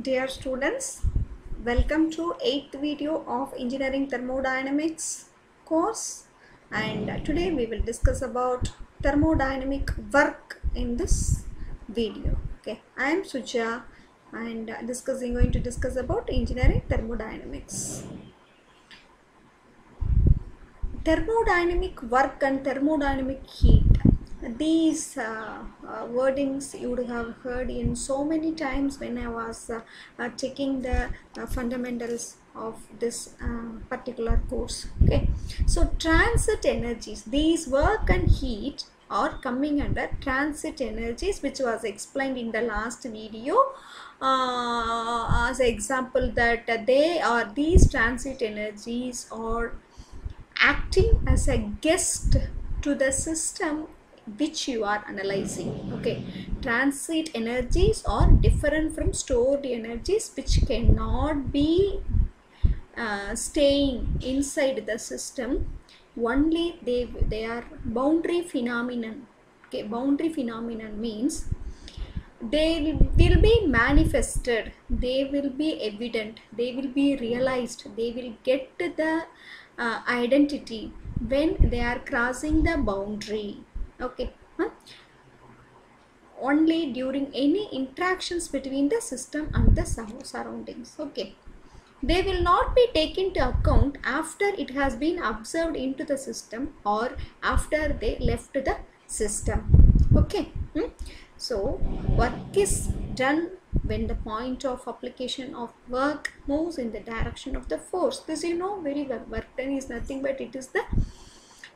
Dear students, welcome to 8th video of Engineering Thermodynamics course, and today we will discuss about thermodynamic work in this video. Okay, I am Suja and going to discuss about engineering thermodynamics. Thermodynamic work and thermodynamic heat. These wordings you would have heard in so many times when I was checking the fundamentals of this particular course. Okay, so transit energies, these work and heat are coming under transit energies, which was explained in the last video as an example that these transit energies are acting as a guest to the system which you are analyzing. Okay, transit energies are different from stored energies which cannot be staying inside the system. Only they are boundary phenomenon. Okay, boundary phenomenon means they will be manifested, they will be evident, they will be realized, they will get the identity when they are crossing the boundary. Okay, only during any interactions between the system and the surroundings. Okay, they will not be taken into account after it has been observed into the system or after they left the system. Okay, so work is done when the point of application of work moves in the direction of the force. This you know very well. Work done is nothing but it is the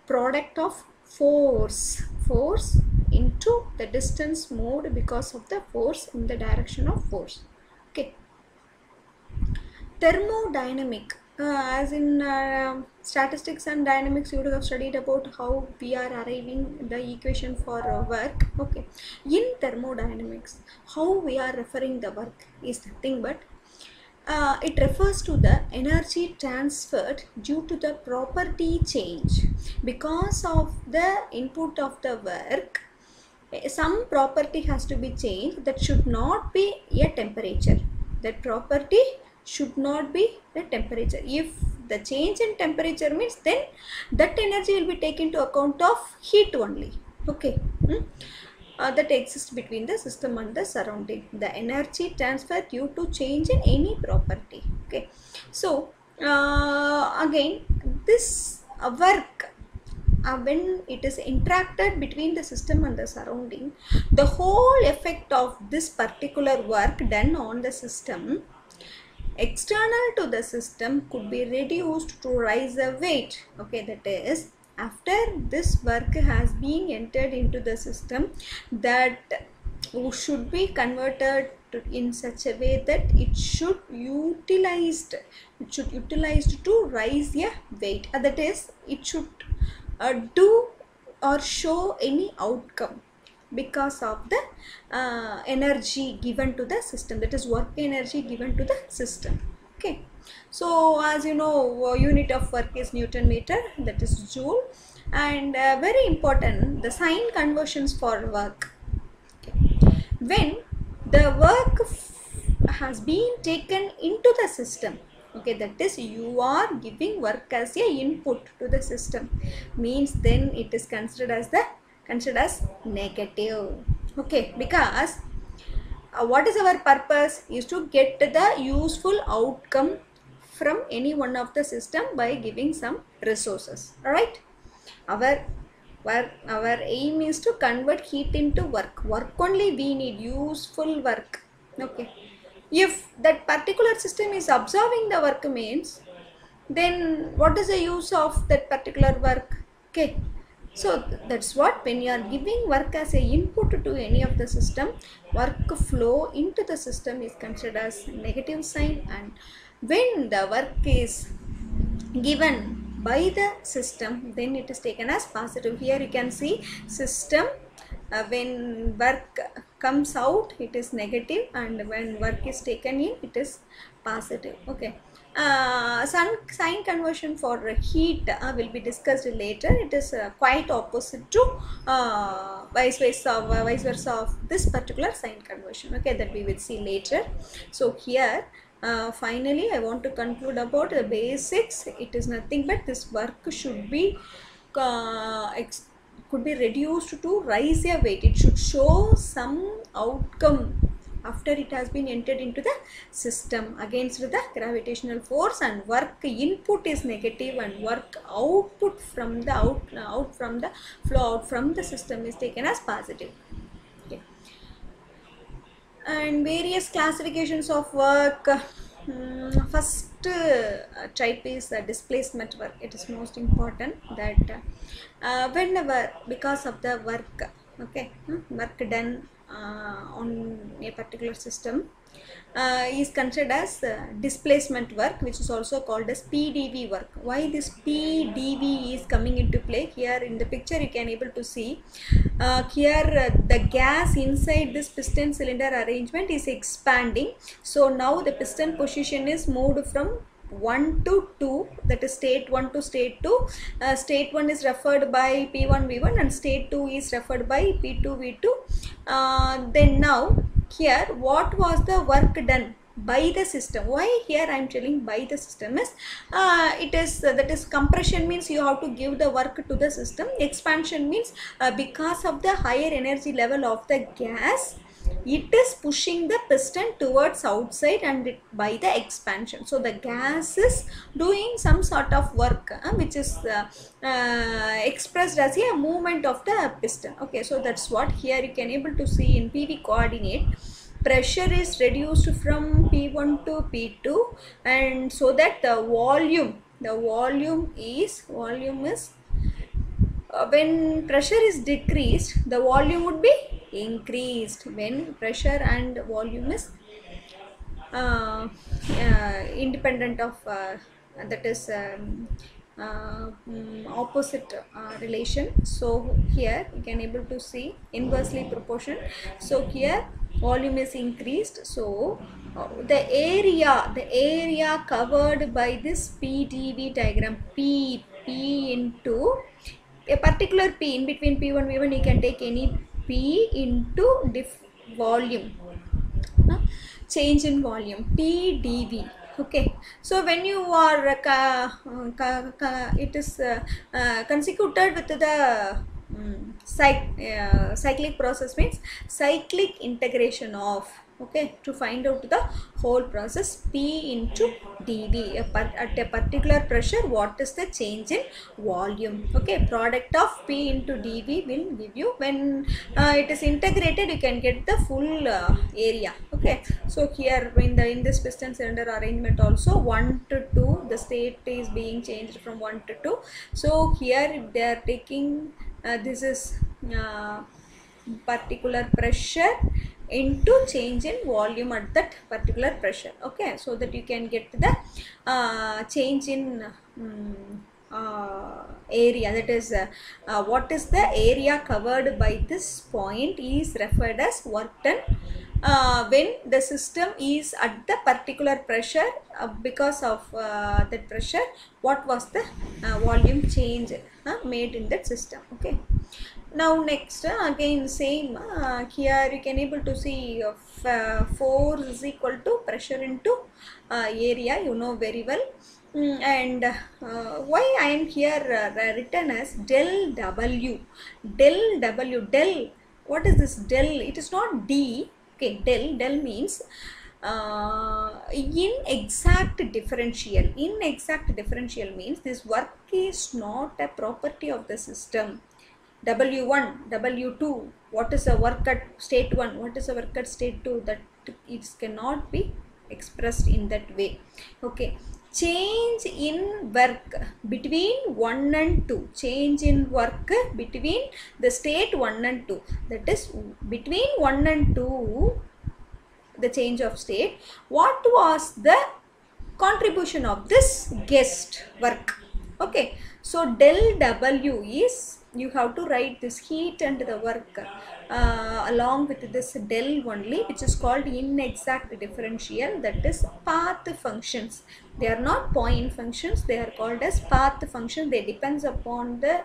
product of force into the distance moved because of the force in the direction of force. Okay, thermodynamic, as in statistics and dynamics you would have studied about how we are arriving the equation for work. Okay, in thermodynamics how we are referring the work is nothing but it refers to the energy transferred due to the property change because of the input of the work. Some property has to be changed. That should not be a temperature. That property should not be the temperature. If the change in temperature means, then that energy will be taken into account of heat only. Okay, that exists between the system and the surrounding. The energy transfer due to change in any property. Okay, so again this work, when it is interacted between the system and the surrounding, the whole effect of this particular work done on the system external to the system could be reduced to rise a weight. Okay, that is, after this work has been entered into the system, that should be converted in such a way that it should utilized to rise a weight. That is, it should do or show any outcome because of the energy given to the system, that is work energy given to the system. Okay, so as you know, unit of work is Newton meter, that is joule, and very important, the sign conversions for work. Okay, when the work has been taken into the system, okay, that is, you are giving work as a input to the system, means then it is considered as negative. Okay, because what is our purpose is to get the useful outcome from any one of the system by giving some resources. All right, our aim is to convert heat into work only. We need useful work. Okay, if that particular system is observing the work means, then what is the use of that particular work? Okay, so that's what, when you are giving work as a input to any of the system, work flow into the system is considered as negative sign, and when the work is given by the system, then it is taken as positive. Here you can see system, when work comes out it is negative, and when work is taken in it is positive. Okay, Sign conversion for heat will be discussed later. It is quite opposite to vice versa of this particular sign conversion. Okay, that we will see later. So here finally I want to conclude about the basics. It is nothing but this work should be could be reduced to rise a weight. It should show some outcome after it has been entered into the system against the gravitational force, and work input is negative and work output from the out from the flow out from the system is taken as positive. Okay. And various classifications of work. First type is displacement work. It is most important that whenever because of the work, okay, work done on a particular system is considered as displacement work, which is also called as PDV work. Why this PDV is coming into play? Here in the picture you can able to see here the gas inside this piston cylinder arrangement is expanding. So now the piston position is moved from 1 to 2, that is state 1 to state 2. State 1 is referred by P1 V1 and state 2 is referred by P2 V2. Then now here what was the work done by the system? Why here I am telling by the system is it is that is compression means you have to give the work to the system. Expansion means because of the higher energy level of the gas, it is pushing the piston towards outside and by the expansion. So the gas is doing some sort of work which is expressed as a movement of the piston. Okay, so that's what here you can able to see in PV coordinate. Pressure is reduced from P1 to P2, and so that the volume is when pressure is decreased, the volume would be increased. When pressure and volume is independent of that is opposite relation. So here you can able to see inversely proportion. So here volume is increased, so the area covered by this PDV diagram, P into a particular P, in between P1 V1 you can take any P into volume, change in volume, PDV. Okay, so when you are it is consecuted with the cyclic process, means cyclic integration of, okay, to find out the whole process, P into dV at a particular pressure, what is the change in volume. Okay, product of P into dV will give you, when it is integrated you can get the full area. Okay, so here in this piston cylinder arrangement also 1 to 2 the state is being changed from 1 to 2. So here they are taking this is particular pressure into change in volume at that particular pressure. Okay, so that you can get the change in area, that is what is the area covered by this point is referred as work done when the system is at the particular pressure. Because of that pressure, what was the volume change made in that system. Okay, now next again same here you can able to see force is equal to pressure into area, you know very well. And why I am here written as del W. Del, what is this del? It is not D. Okay, del means inexact differential. Inexact differential means this work is not a property of the system. W1, W2, what is a work at state 1, what is a work at state 2, that it cannot be expressed in that way. Okay, change in work between 1 and 2, change in work between the state 1 and 2, that is between 1 and 2 the change of state. What was the contribution of this guest work? Okay, so del W is you have to write this heat and the work along with this del only, which is called inexact differential, that is path functions. They are not point functions, they are called as path functions. They depends upon the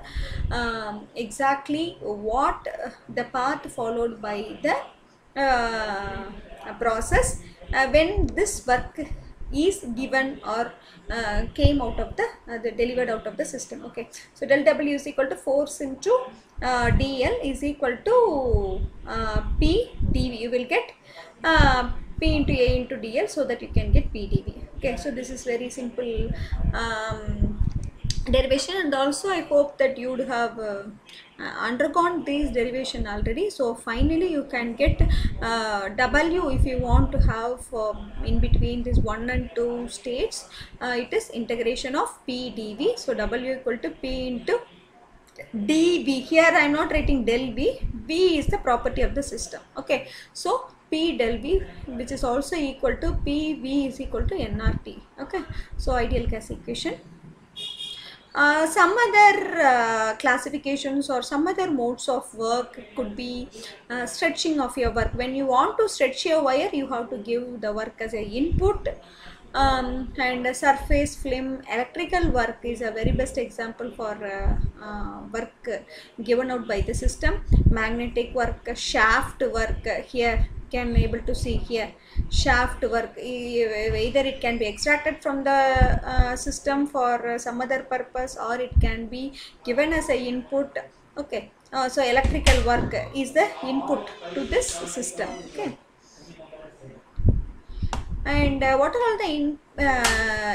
exactly what the path followed by the process when this work is given or came out of the delivered out of the system. Okay, so del W is equal to force into dl is equal to p dv. You will get p into a into dl, so that you can get p dv. Okay, so this is very simple derivation, and also I hope that you would have undergone this derivation already. So finally you can get W if you want to have in between this 1 and 2 states, it is integration of p dv. So W equal to p into dv. Here I am not writing del v. V is the property of the system. Okay, so p del v, which is also equal to pv is equal to nRT. Okay, so ideal gas equation. Some other classifications or some other modes of work could be stretching of your work. When you want to stretch your wire, you have to give the work as an input. And surface film electrical work is a very best example for work given out by the system. Magnetic work, shaft work, here can able to see here shaft work, either it can be extracted from the system for some other purpose, or it can be given as a input. Okay, so electrical work is the input to this system. Okay, and what are all the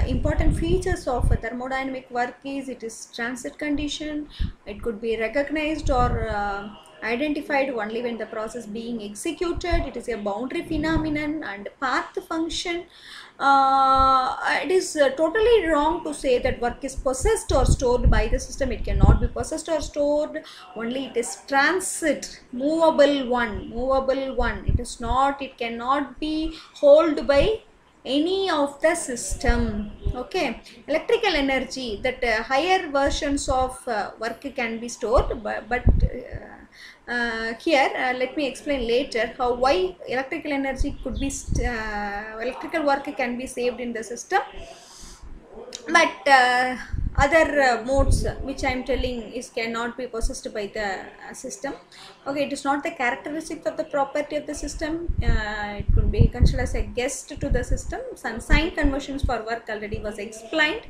important features of thermodynamic work is, it is transit condition. It could be recognized or identified only when the process being executed. It is a boundary phenomenon and path function. It is totally wrong to say that work is possessed or stored by the system. It cannot be possessed or stored, only it is transit, movable one. It is not, it cannot be held by any of the system. Okay, electrical energy, that higher versions of work can be stored, but here let me explain later how why electrical energy could be electrical work can be saved in the system. But other modes which I am telling is cannot be possessed by the system. Okay, it is not the characteristic of the property of the system. It could be considered as a guest to the system. Some sign conversions for work already was explained.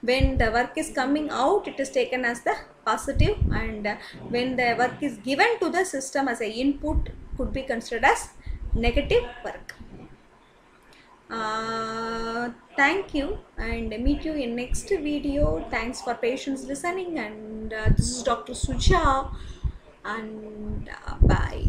When the work is coming out, it is taken as the positive, and when the work is given to the system as a input, could be considered as negative work. Thank you, and meet you in next video. Thanks for patience listening, and this is Dr. Suja, and bye.